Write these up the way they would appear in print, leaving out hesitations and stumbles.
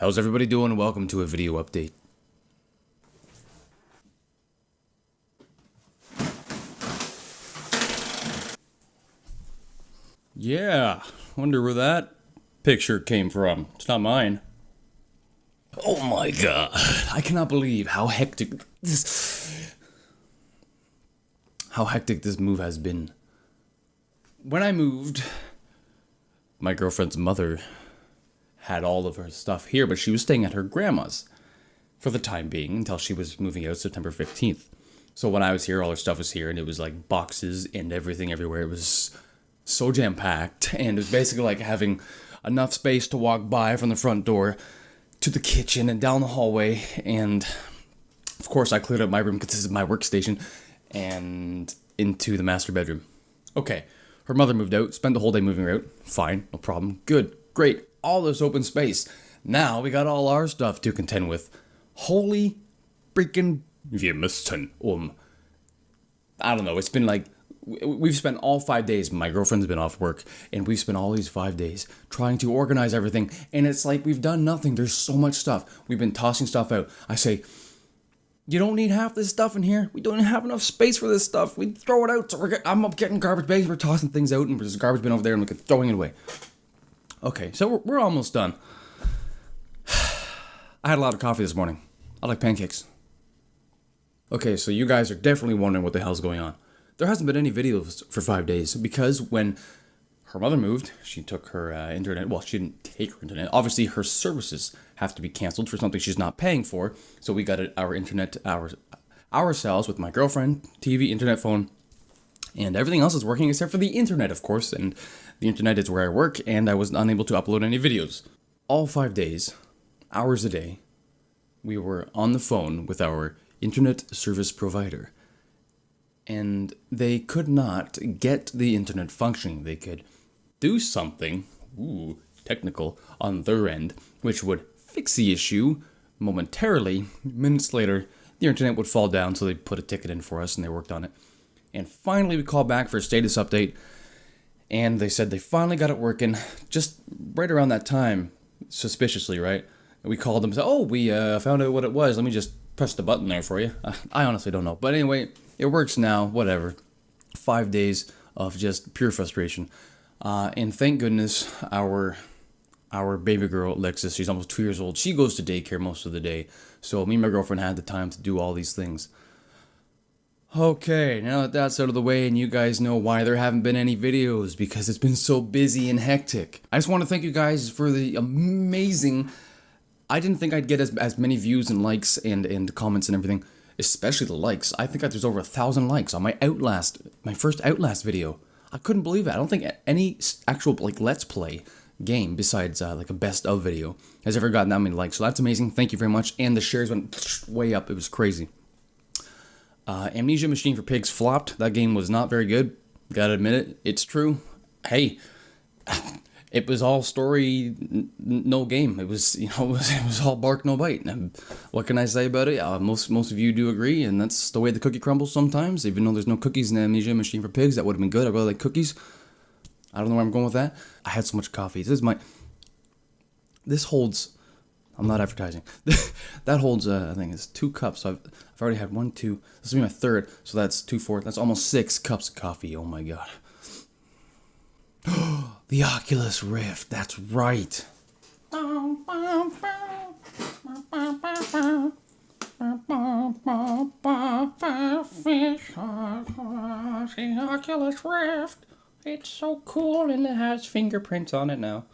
How's everybody doing? Welcome to a video update. Yeah, wonder where that picture came from. It's not mine. Oh my god. I cannot believe how hectic this move has been. When I moved, my girlfriend's mother had all of her stuff here, but she was staying at her grandma's for the time being until she was moving out September 15th. So when I was here, all her stuff was here, and it was like boxes and everything everywhere. It was so jam-packed, and it was basically like having enough space to walk by from the front door to the kitchen and down the hallway. And of course I cleared up my room because this is my workstation, and into the master bedroom. Okay, her mother moved out, spent the whole day moving her out. Fine, no problem, good, great, all this open space. Now we got all our stuff to contend with. Holy freaking wir müssten I don't know, it's been like, we've spent all 5 days, my girlfriend's been off work, and we've spent all these 5 days trying to organize everything, and it's like we've done nothing. There's so much stuff. We've been tossing stuff out. I say, you don't need half this stuff in here. We don't have enough space for this stuff. We throw it out. So I'm up getting garbage bags, we're tossing things out, and there's garbage bin over there, and we're throwing it away. Okay, so we're almost done. I had a lot of coffee this morning. I like pancakes. Okay, so you guys are definitely wondering what the hell's going on. There hasn't been any videos for 5 days because when her mother moved, she took her internet. Well, she didn't take her internet. Obviously, her services have to be canceled for something she's not paying for. So we got our internet ourselves with my girlfriend, TV, internet, phone, and everything else is working except for the internet, of course. And the internet is where I work, and I was unable to upload any videos. All 5 days, hours a day, we were on the phone with our internet service provider. And they could not get the internet functioning. They could do something, technical, on their end, which would fix the issue momentarily. Minutes later, the internet would fall down, so they put a ticket in for us, and they worked on it. And finally, we called back for a status update, and they said they finally got it working, just right around that time, suspiciously, right? We called them and said, oh, we found out what it was. Let me just press the button there for you. I honestly don't know. But anyway, it works now, whatever. 5 days of just pure frustration. And thank goodness our baby girl, Alexis, she's almost 2 years old. She goes to daycare most of the day. So me and my girlfriend had the time to do all these things. Okay, now that that's out of the way and you guys know why there haven't been any videos, because it's been so busy and hectic. I just want to thank you guys for the amazing... I didn't think I'd get as many views and likes and comments and everything, especially the likes. I think there's over 1,000 likes on my first Outlast video. I couldn't believe it. I don't think any actual Let's Play game besides like a best of video has ever gotten that many likes. So that's amazing. Thank you very much. And the shares went way up. It was crazy. Amnesia Machine for Pigs flopped. That game was not very good. Gotta admit it. It's true. Hey. It was all story, no game. It was, it was all bark, no bite. And what can I say about it? Most of you do agree, and that's the way the cookie crumbles sometimes. Even though there's no cookies in the Amnesia Machine for Pigs, that would have been good. I really like cookies. I don't know where I'm going with that. I had so much coffee. This holds. I'm not advertising. That holds. I think it's 2 cups. So I've already had 1, 2. This will be my third. So that's 2, 4. That's almost 6 cups of coffee. Oh my god. The Oculus Rift, that's right. The Oculus Rift, it's so cool, and it has fingerprints on it now.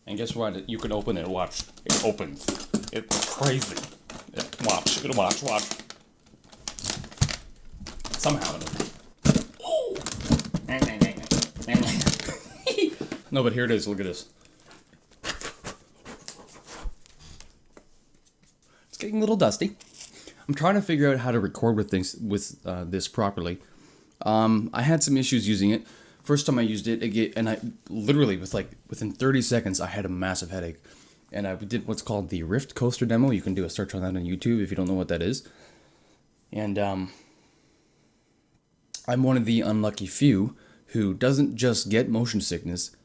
And guess what? You can open it, watch. It opens. It's crazy. Watch, watch. Somehow it opens. No, but here it is. Look at this. It's getting a little dusty. I'm trying to figure out how to record with this properly. I had some issues using it. First time I used it, and I literally within 30 seconds I had a massive headache. And I did what's called the Rift Coaster demo. You can do a search on that on YouTube if you don't know what that is. And I'm one of the unlucky few who doesn't just get motion sickness,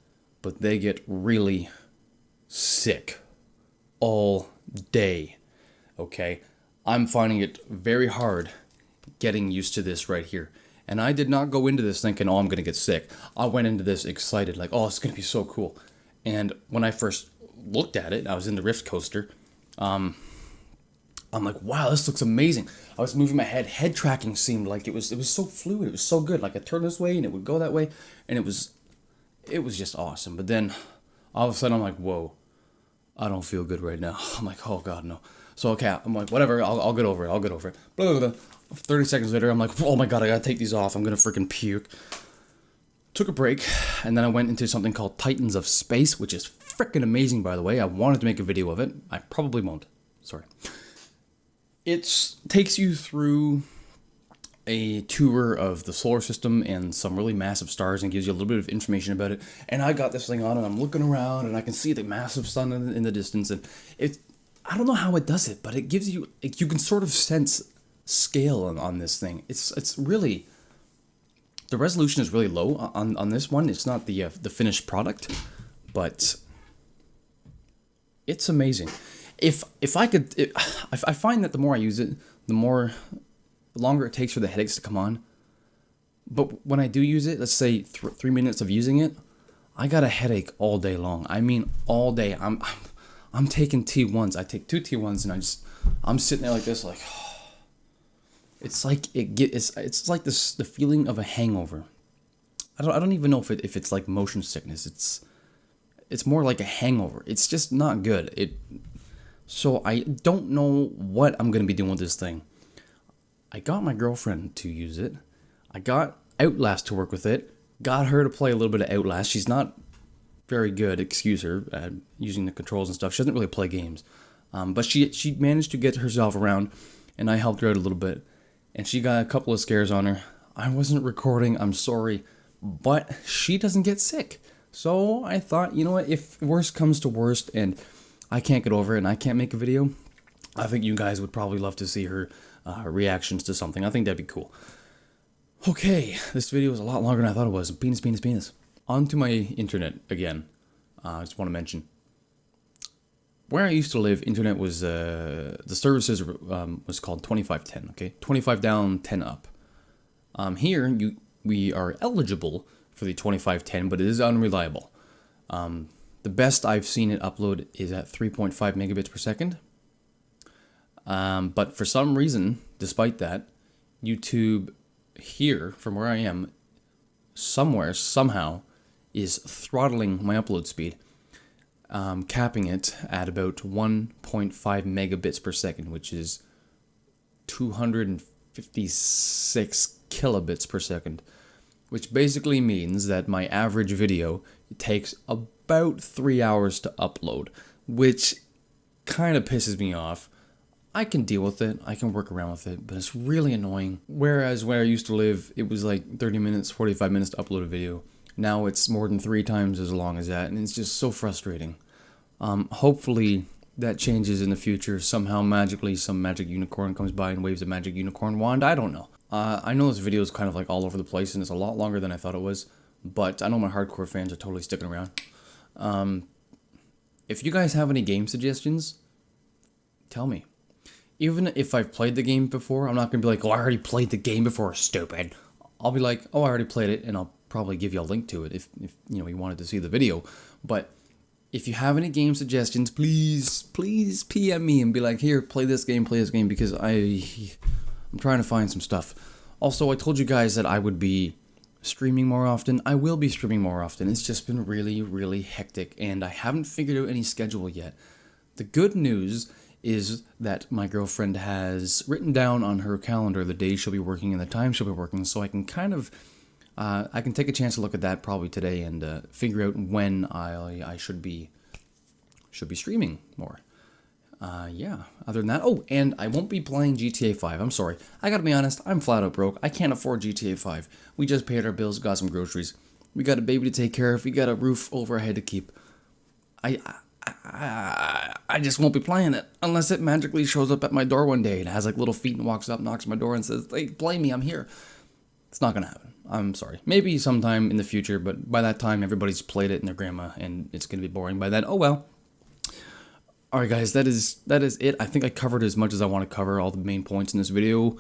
but they get really sick all day. Okay, I'm finding it very hard getting used to this right here. And I did not go into this thinking, oh, I'm gonna get sick. I went into this excited, like, oh, it's gonna be so cool. And when I first looked at it, I was in the Rift Coaster. I'm like, wow, this looks amazing. I was moving my head tracking seemed like it was so fluid, it was so good. Like I turned this way and it would go that way, and it was just awesome. But then all of a sudden I'm like, whoa, I don't feel good right now. I'm like, oh god, no. So okay, I'm like, whatever, I'll get over it. I'll get over it. Blah, blah, blah. 30 seconds later, I'm like, oh my god, I gotta take these off. I'm gonna freaking puke. Took a break, and then I went into something called Titans of Space, which is freaking amazing, by the way. I wanted to make a video of it. I probably won't. Sorry. It takes you through a tour of the solar system and some really massive stars and gives you a little bit of information about it. And I got this thing on and I'm looking around and I can see the massive sun in the distance, and I don't know how it does it, but it gives you, you can sort of sense scale on this thing. It's really, the resolution is really low on this one. It's not the finished product, but it's amazing. I find that the more I use it, the longer it takes for the headaches to come on. But when I do use it, let's say 3 minutes of using it, I got a headache all day long. I mean, all day. I'm taking T1s. I take 2 T1s and I'm sitting there like this, like, it's like it's like this, the feeling of a hangover. I don't even know if it's like motion sickness. It's more like a hangover. It's just not good. So I don't know what I'm gonna be doing with this thing. I got my girlfriend to use it. I got Outlast to work with it. Got her to play a little bit of Outlast. She's not very good, excuse her, at using the controls and stuff. She doesn't really play games. But she managed to get herself around, and I helped her out a little bit. And she got a couple of scares on her. I wasn't recording, I'm sorry, but she doesn't get sick. So I thought, you know what, if worst comes to worst and I can't get over it and I can't make a video, I think you guys would probably love to see her reactions to something. I think that'd be cool. Okay, this video is a lot longer than I thought it was. Penis. On to my internet again. I just want to mention, where I used to live, internet was, the services was called 2510, okay? 25 down, 10 up. Here, we are eligible for the 2510, but it is unreliable. The best I've seen it upload is at 3.5 megabits per second. But for some reason, despite that, YouTube here, from where I am, somehow, is throttling my upload speed. Capping it at about 1.5 megabits per second, which is 256 kilobits per second, which basically means that my average video takes about 3 hours to upload, which kind of pisses me off. I can deal with it, I can work around with it, but it's really annoying. Whereas where I used to live, it was like 30 minutes, 45 minutes to upload a video. Now it's more than 3 times as long as that, and it's just so frustrating. Hopefully that changes in the future. Somehow, magically, some magic unicorn comes by and waves a magic unicorn wand. I don't know. I know this video is kind of like all over the place, and it's a lot longer than I thought it was, but I know my hardcore fans are totally sticking around. If you guys have any game suggestions, tell me. Even if I've played the game before, I'm not going to be like, oh, I already played the game before, stupid. I'll be like, oh, I already played it, and I'll probably give you a link to it if you know, you wanted to see the video. But if you have any game suggestions, please PM me and be like, here, play this game, because I'm trying to find some stuff. Also, I told you guys that I would be streaming more often. I will be streaming more often. It's just been really, really hectic, and I haven't figured out any schedule yet. The good news is that my girlfriend has written down on her calendar the days she'll be working and the time she'll be working, so I can kind of, I can take a chance to look at that probably today and figure out when I should be streaming more. Yeah, other than that, oh, and I won't be playing GTA5, I'm sorry. I gotta be honest, I'm flat out broke. I can't afford GTA5. We just paid our bills, got some groceries. We got a baby to take care of, we got a roof over our head to keep. I just won't be playing it unless it magically shows up at my door one day and has like little feet and walks up, knocks on my door and says, hey, play me, I'm here. It's not gonna happen. I'm sorry. Maybe sometime in the future, but by that time everybody's played it and their grandma, and it's gonna be boring by then. Oh well. Alright guys, that is it. I think I covered as much as I want to cover, all the main points in this video.